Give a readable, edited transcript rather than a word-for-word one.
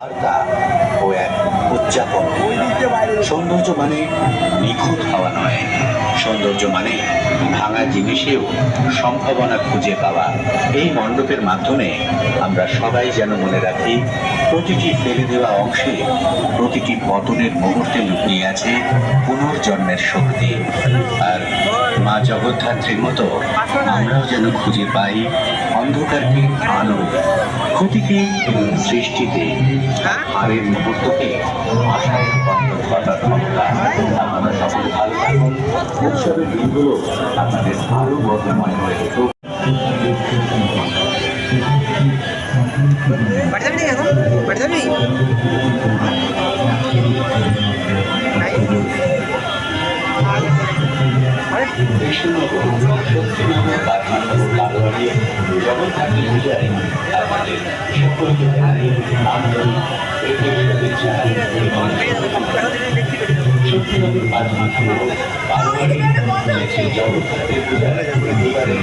বার্তা ও এক উদযাপন। সৌন্দর্য মানে নিখুঁত হওয়া নয়, সৌন্দর্য মানে ভাঙা জিনিসেও সম্ভাবনা খুঁজে পাওয়া। এই মণ্ডপের মাধ্যমে আমরা সবাই যেন মনে রাখি, প্রতিটি ফেলে দেওয়া অংশে, প্রতিটি পতনের মুহূর্তে লুকিয়ে আছে পুনর্জন্মের শক্তি। আর মা জগদ্ধাত্রীর মতো আমরাও যেন খুঁজে পাই অন্ধকারকে আলো, ক্ষতিকে সৃষ্টিতে, হারের মুহূর্তকে আশায় রূপান্তর করার ক্ষমতা। আপনারা সকলে ভালো থাকুন, উৎসবের দিনগুলো আপনাদের আরো গর্বময় হয়ে উঠুক। জগদ্ধাত্রী পূজায় আপনাদের সকলকে জানাই আন্তরিক শুভেচ্ছা এবং সত্যিকারের পাঁচ মাস জগদ্ধাত্রী পূজার প্রতিবারের